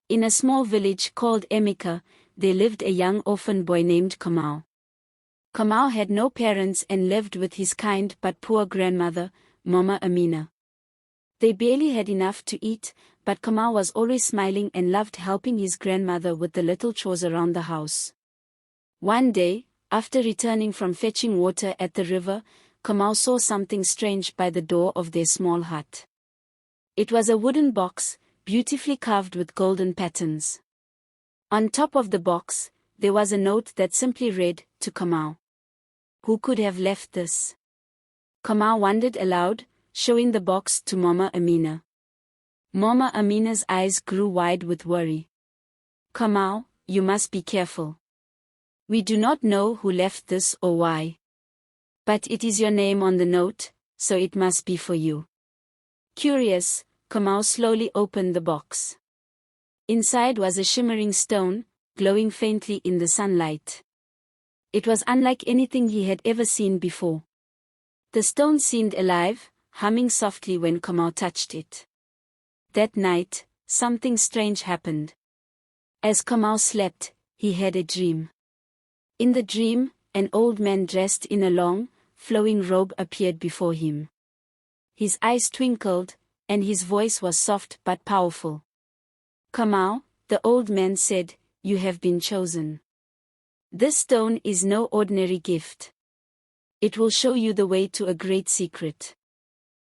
In a small village called Emeka, there lived a young orphan boy named Kamal. Kamal had no parents and lived with his kind but poor grandmother, Mama Amina. They barely had enough to eat, but Kamal was always smiling and loved helping his grandmother with the little chores around the house. One day, after returning from fetching water at the river, Kamal saw something strange by the door of their small hut. It was a wooden box, beautifully carved with golden patterns. On top of the box, there was a note that simply read, "To Kamal." Who could have left this? Kamal wondered aloud, showing the box to Mama Amina. Mama Amina's eyes grew wide with worry. "Kamal, you must be careful. We do not know who left this or why. But it is your name on the note, so it must be for you." Curious, Kamal slowly opened the box. Inside was a shimmering stone, glowing faintly in the sunlight. It was unlike anything he had ever seen before. The stone seemed alive, humming softly when Kamal touched it. That night, something strange happened. As Kamal slept, he had a dream. In the dream, an old man dressed in a long, flowing robe appeared before him. His eyes twinkled, and his voice was soft but powerful. "Kamal," the old man said, "you have been chosen. This stone is no ordinary gift. It will show you the way to a great secret.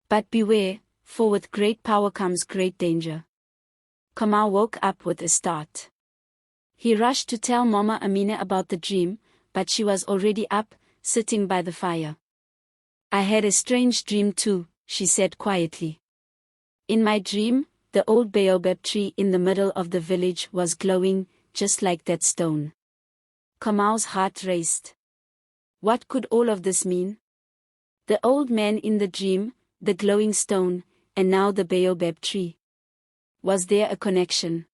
But beware, for with great power comes great danger." Kamal woke up with a start. He rushed to tell Mama Amina about the dream, but she was already up, sitting by the fire. "I had a strange dream too," she said quietly. "In my dream, the old baobab tree in the middle of the village was glowing, just like that stone." Kamal's heart raced. What could all of this mean? The old man in the dream, the glowing stone, and now the baobab tree. Was there a connection?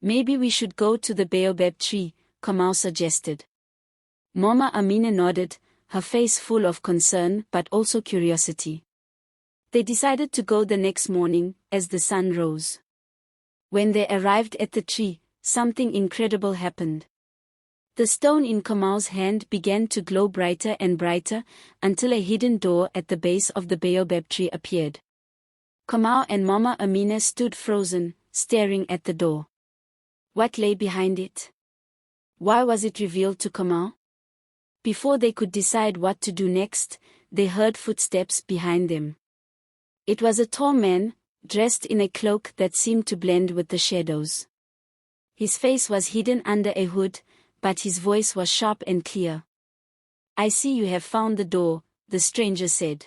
"Maybe we should go to the baobab tree," Kamal suggested. Mama Amina nodded, her face full of concern but also curiosity. They decided to go the next morning, as the sun rose. When they arrived at the tree, something incredible happened. The stone in Kamal's hand began to glow brighter and brighter, until a hidden door at the base of the baobab tree appeared. Kamal and Mama Amina stood frozen, staring at the door. What lay behind it? Why was it revealed to Kamal? Before they could decide what to do next, they heard footsteps behind them. It was a tall man, dressed in a cloak that seemed to blend with the shadows. His face was hidden under a hood, but his voice was sharp and clear. "I see you have found the door," the stranger said.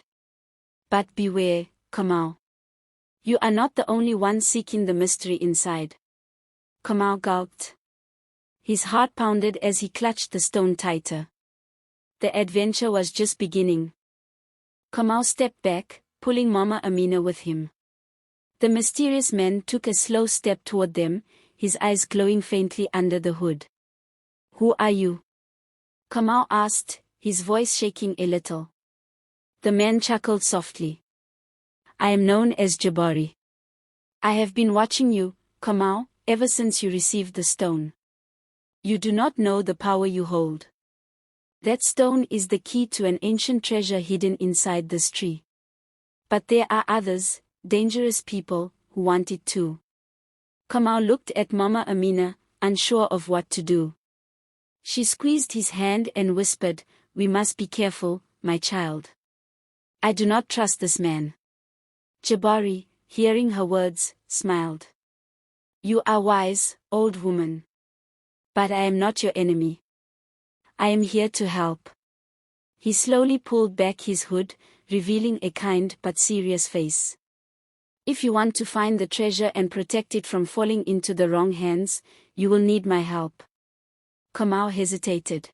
"But beware, Kamal. You are not the only one seeking the mystery inside." Kamal gulped. His heart pounded as he clutched the stone tighter. The adventure was just beginning. Kamal stepped back, pulling Mama Amina with him. The mysterious man took a slow step toward them, his eyes glowing faintly under the hood. "Who are you?" Kamal asked, his voice shaking a little. The man chuckled softly. "I am known as Jabari. I have been watching you, Kamal, ever since you received the stone. You do not know the power you hold. That stone is the key to an ancient treasure hidden inside this tree. But there are others, dangerous people, who want it too." Kamal looked at Mama Amina, unsure of what to do. She squeezed his hand and whispered, "We must be careful, my child. I do not trust this man." Jabari, hearing her words, smiled. "You are wise, old woman. But I am not your enemy. I am here to help." He slowly pulled back his hood, revealing a kind but serious face. "If you want to find the treasure and protect it from falling into the wrong hands, you will need my help." Kamal hesitated.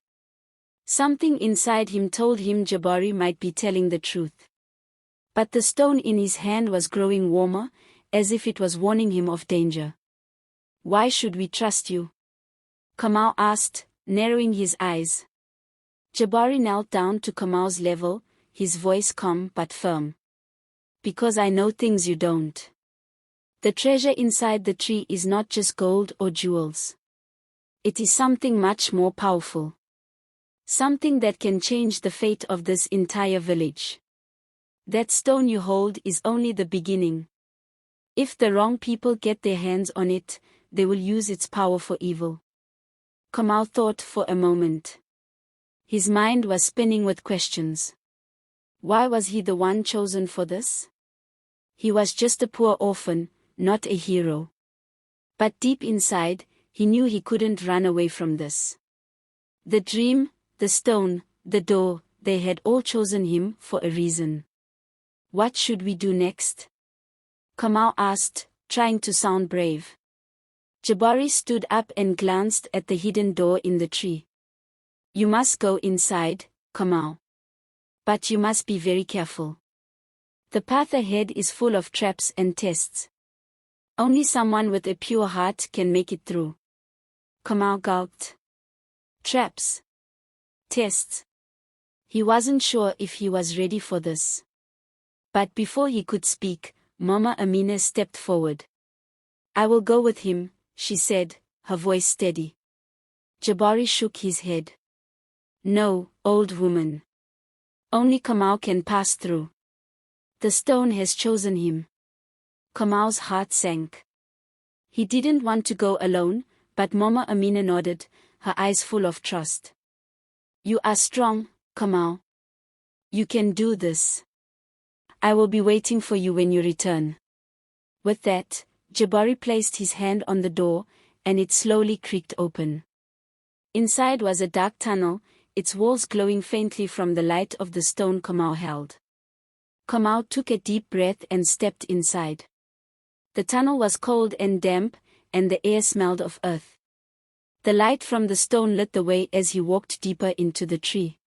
Something inside him told him Jabari might be telling the truth. But the stone in his hand was growing warmer, as if it was warning him of danger. "Why should we trust you?" Kamal asked, narrowing his eyes. Jabari knelt down to Kamal's level, his voice calm but firm. "Because I know things you don't. The treasure inside the tree is not just gold or jewels. It is something much more powerful. Something that can change the fate of this entire village. That stone you hold is only the beginning. If the wrong people get their hands on it, they will use its power for evil. Kamal thought for a moment. His mind was spinning with questions. Why was he the one chosen for this? He was just a poor orphan, not a hero. But deep inside, he knew he couldn't run away from this. The dream, the stone, the door, they had all chosen him for a reason. What should we do next? Kamal asked, trying to sound brave. Jabari stood up and glanced at the hidden door in the tree. You must go inside, Kamal. But you must be very careful. The path ahead is full of traps and tests. Only someone with a pure heart can make it through. Kamal gulped. Traps. Tests. He wasn't sure if he was ready for this. But before he could speak, Mama Amina stepped forward. I will go with him, she said, her voice steady. Jabari shook his head. No, old woman. Only Kamal can pass through. The stone has chosen him. Kamal's heart sank. He didn't want to go alone, but Mama Amina nodded, her eyes full of trust. You are strong, Kamal. You can do this. I will be waiting for you when you return. With that, Jabari placed his hand on the door, and it slowly creaked open. Inside was a dark tunnel, its walls glowing faintly from the light of the stone Kamal held. Kamal took a deep breath and stepped inside. The tunnel was cold and damp, and the air smelled of earth. The light from the stone lit the way as he walked deeper into the tree.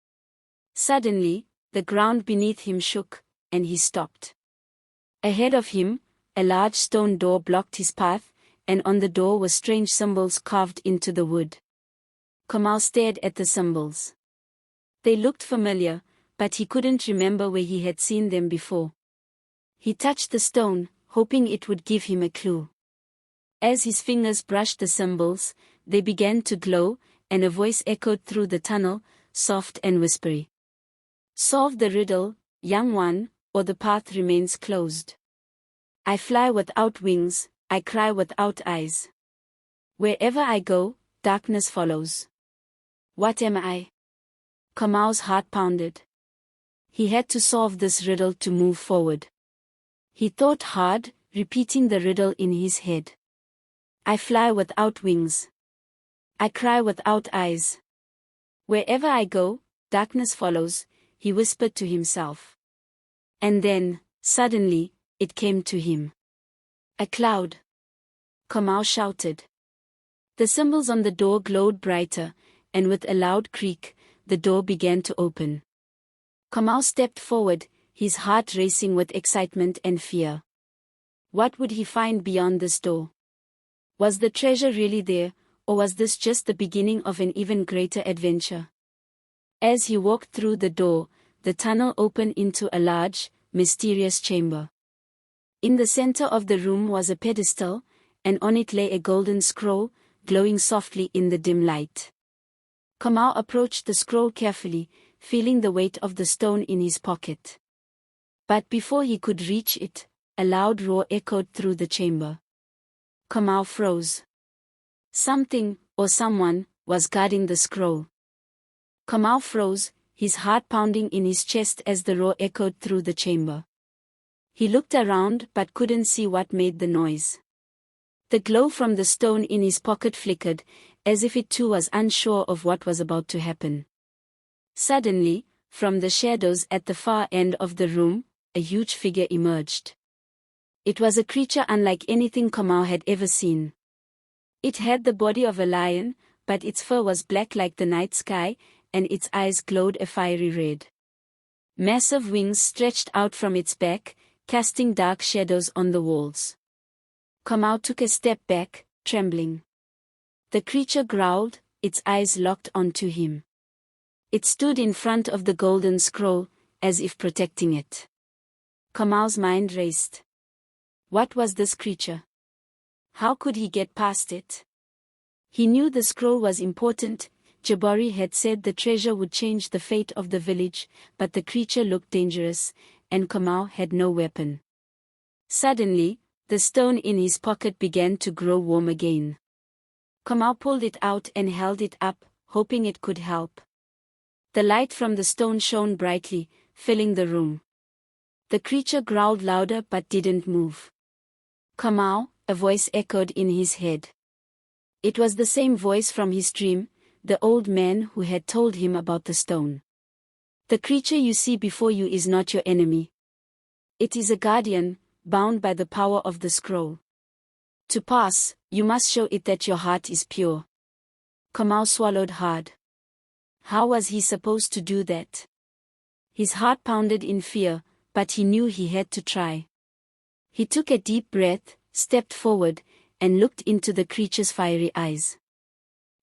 Suddenly, the ground beneath him shook, and he stopped. Ahead of him, a large stone door blocked his path, and on the door were strange symbols carved into the wood. Kamal stared at the symbols. They looked familiar, but he couldn't remember where he had seen them before. He touched the stone, hoping it would give him a clue. As his fingers brushed the symbols, they began to glow, and a voice echoed through the tunnel, soft and whispery. Solve the riddle, young one, or the path remains closed. I fly without wings, I cry without eyes. Wherever I go, darkness follows. What am I? Kamal's heart pounded. He had to solve this riddle to move forward. He thought hard, repeating the riddle in his head. I fly without wings. I cry without eyes. Wherever I go, darkness follows, he whispered to himself. And then, suddenly, it came to him. A cloud. Kamal shouted. The symbols on the door glowed brighter, and with a loud creak, the door began to open. Kamal stepped forward, his heart racing with excitement and fear. What would he find beyond this door? Was the treasure really there, or was this just the beginning of an even greater adventure? As he walked through the door, the tunnel opened into a large, mysterious chamber. In the center of the room was a pedestal, and on it lay a golden scroll, glowing softly in the dim light. Kamal approached the scroll carefully, feeling the weight of the stone in his pocket. But before he could reach it, a loud roar echoed through the chamber. Kamal froze. Something, or someone, was guarding the scroll. Kamal froze, his heart pounding in his chest as the roar echoed through the chamber. He looked around but couldn't see what made the noise. The glow from the stone in his pocket flickered, as if it too was unsure of what was about to happen. Suddenly, from the shadows at the far end of the room, a huge figure emerged. It was a creature unlike anything Kamal had ever seen. It had the body of a lion, but its fur was black like the night sky, and its eyes glowed a fiery red. Massive wings stretched out from its back, casting dark shadows on the walls. Kamal took a step back, trembling. The creature growled, its eyes locked onto him. It stood in front of the golden scroll, as if protecting it. Kamal's mind raced. What was this creature? How could he get past it? He knew the scroll was important. Jabari had said the treasure would change the fate of the village, but the creature looked dangerous, and Kamal had no weapon. Suddenly, the stone in his pocket began to grow warm again. Kamal pulled it out and held it up, hoping it could help. The light from the stone shone brightly, filling the room. The creature growled louder but didn't move. "Kamal," a voice echoed in his head. It was the same voice from his dream, the old man who had told him about the stone. "The creature you see before you is not your enemy. It is a guardian, bound by the power of the scroll. To pass, you must show it that your heart is pure." Kamal swallowed hard. How was he supposed to do that? His heart pounded in fear, but he knew he had to try. He took a deep breath, stepped forward, and looked into the creature's fiery eyes.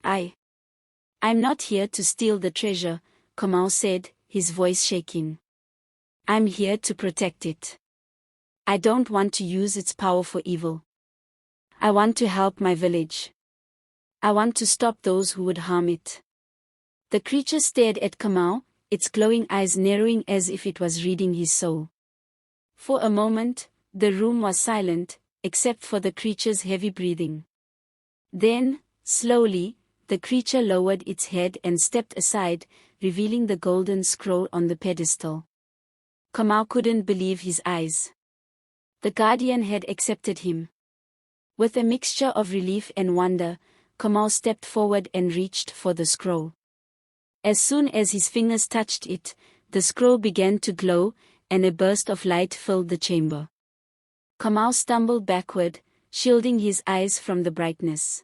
I'm not here to steal the treasure," Kamal said, his voice shaking. "I'm here to protect it. I don't want to use its power for evil. I want to help my village. I want to stop those who would harm it." The creature stared at Kamal, its glowing eyes narrowing as if it was reading his soul. For a moment, the room was silent, except for the creature's heavy breathing. Then, slowly, the creature lowered its head and stepped aside, revealing the golden scroll on the pedestal. Kamal couldn't believe his eyes. The guardian had accepted him. With a mixture of relief and wonder, Kamal stepped forward and reached for the scroll. As soon as his fingers touched it, the scroll began to glow, and a burst of light filled the chamber. Kamal stumbled backward, shielding his eyes from the brightness.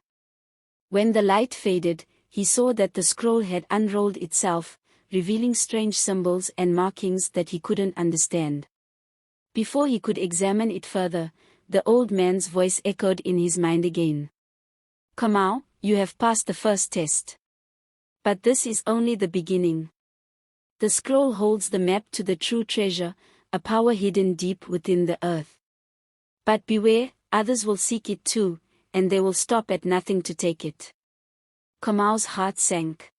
When the light faded, he saw that the scroll had unrolled itself, revealing strange symbols and markings that he couldn't understand. Before he could examine it further, the old man's voice echoed in his mind again. "Kamal, you have passed the first test. But this is only the beginning. The scroll holds the map to the true treasure, a power hidden deep within the earth. But beware, others will seek it too, and they will stop at nothing to take it." Kamal's heart sank.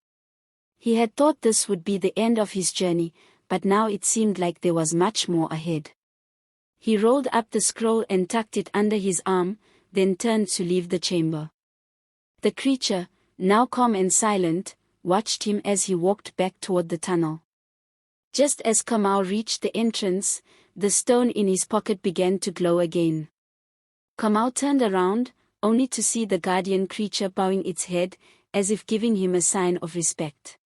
He had thought this would be the end of his journey, but now it seemed like there was much more ahead. He rolled up the scroll and tucked it under his arm, then turned to leave the chamber. The creature, now calm and silent, watched him as he walked back toward the tunnel. Just as Kamal reached the entrance, the stone in his pocket began to glow again. Kamal turned around, only to see the guardian creature bowing its head, as if giving him a sign of respect.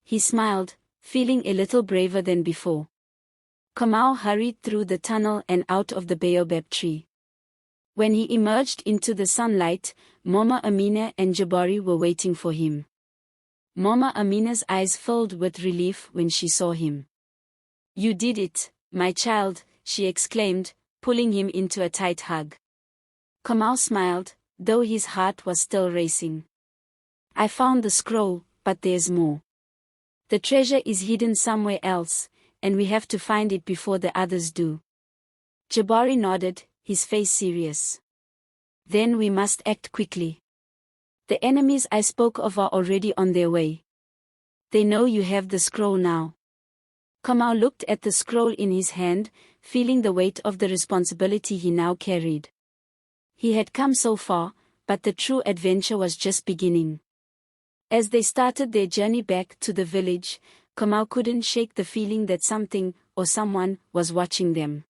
He smiled, feeling a little braver than before. Kamal hurried through the tunnel and out of the baobab tree. When he emerged into the sunlight, Mama Amina and Jabari were waiting for him. Mama Amina's eyes filled with relief when she saw him. "You did it, my child," she exclaimed, pulling him into a tight hug. Kamal smiled, though his heart was still racing. "I found the scroll, but there's more. The treasure is hidden somewhere else, and we have to find it before the others do." Jabari nodded, his face serious. "Then we must act quickly. The enemies I spoke of are already on their way. They know you have the scroll now." Kamal looked at the scroll in his hand, feeling the weight of the responsibility he now carried. He had come so far, but the true adventure was just beginning. As they started their journey back to the village, Kamal couldn't shake the feeling that something, or someone, was watching them.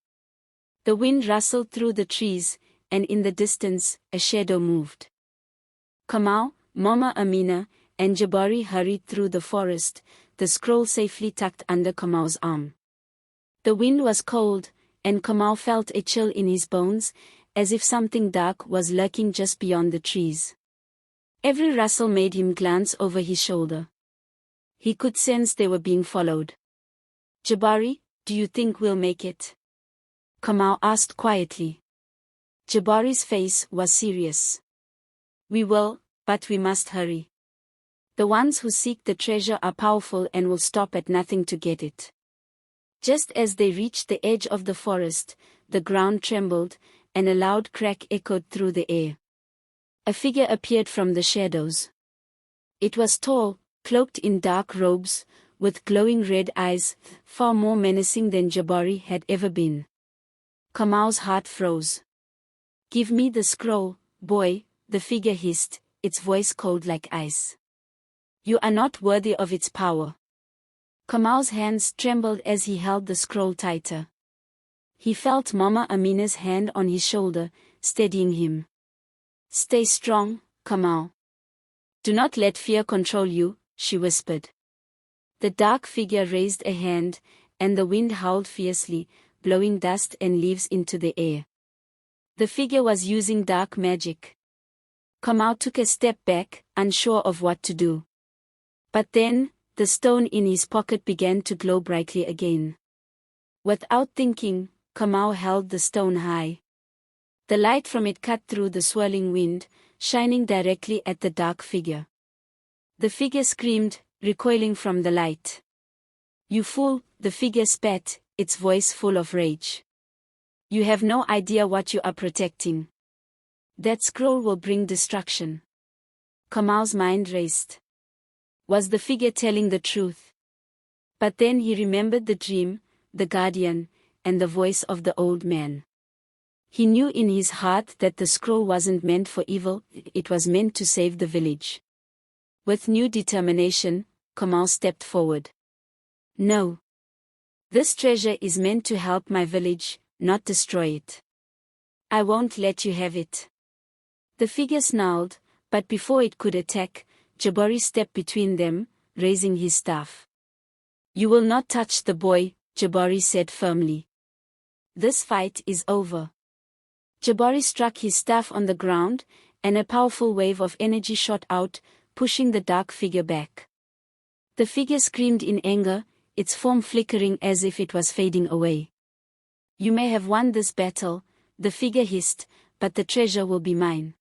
The wind rustled through the trees, and in the distance, a shadow moved. Kamal, Mama Amina, and Jabari hurried through the forest, the scroll safely tucked under Kamal's arm. The wind was cold, and Kamal felt a chill in his bones, as if something dark was lurking just beyond the trees. Every rustle made him glance over his shoulder. He could sense they were being followed. "Jabari, do you think we'll make it?" Kamal asked quietly. Jabari's face was serious. "We will, but we must hurry. The ones who seek the treasure are powerful and will stop at nothing to get it." Just as they reached the edge of the forest, the ground trembled, and a loud crack echoed through the air. A figure appeared from the shadows. It was tall, cloaked in dark robes, with glowing red eyes, far more menacing than Jabari had ever been. Kamal's heart froze. "Give me the scroll, boy," the figure hissed, its voice cold like ice. "You are not worthy of its power." Kamal's hands trembled as he held the scroll tighter. He felt Mama Amina's hand on his shoulder, steadying him. "Stay strong, Kamal. Do not let fear control you," she whispered. The dark figure raised a hand, and the wind howled fiercely, blowing dust and leaves into the air. The figure was using dark magic. Kamal took a step back, unsure of what to do. But then, the stone in his pocket began to glow brightly again. Without thinking, Kamal held the stone high. The light from it cut through the swirling wind, shining directly at the dark figure. The figure screamed, recoiling from the light. "You fool," the figure spat, its voice full of rage. "You have no idea what you are protecting. That scroll will bring destruction." Kamal's mind raced. Was the figure telling the truth? But then he remembered the dream, the guardian, and the voice of the old man. He knew in his heart that the scroll wasn't meant for evil, it was meant to save the village. With new determination, Kamal stepped forward. "No. This treasure is meant to help my village, not destroy it. I won't let you have it." The figure snarled, but before it could attack, Jabari stepped between them, raising his staff. "You will not touch the boy," Jabari said firmly. "This fight is over." Jabari struck his staff on the ground, and a powerful wave of energy shot out, pushing the dark figure back. The figure screamed in anger, its form flickering as if it was fading away. "You may have won this battle," the figure hissed, "but the treasure will be mine."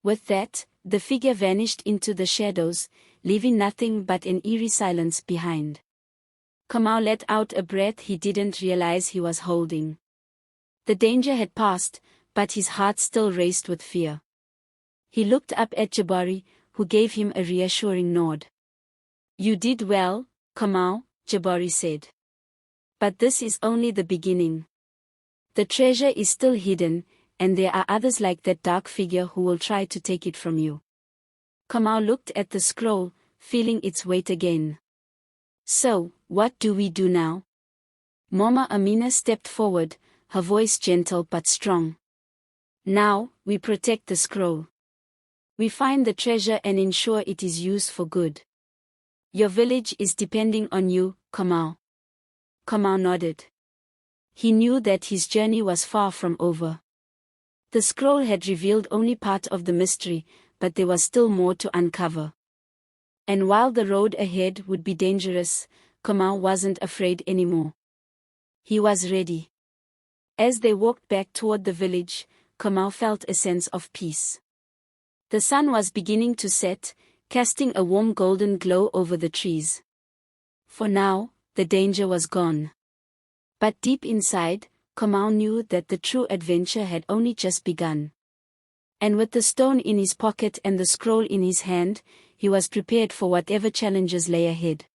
With that, the figure vanished into the shadows, leaving nothing but an eerie silence behind. Kamal let out a breath he didn't realize he was holding. The danger had passed, but his heart still raced with fear. He looked up at Jabari, who gave him a reassuring nod. "You did well, Kamal," Jabari said. "But this is only the beginning. The treasure is still hidden, and there are others like that dark figure who will try to take it from you." Kamal looked at the scroll, feeling its weight again. "So, what do we do now?" Mama Amina stepped forward, her voice gentle but strong. "Now, we protect the scroll. We find the treasure and ensure it is used for good. Your village is depending on you, Kamal." Kamal nodded. He knew that his journey was far from over. The scroll had revealed only part of the mystery, but there was still more to uncover. And while the road ahead would be dangerous, Kamal wasn't afraid anymore. He was ready. As they walked back toward the village, Kamal felt a sense of peace. The sun was beginning to set, casting a warm golden glow over the trees. For now, the danger was gone. But deep inside, Kamal knew that the true adventure had only just begun. And with the stone in his pocket and the scroll in his hand, he was prepared for whatever challenges lay ahead.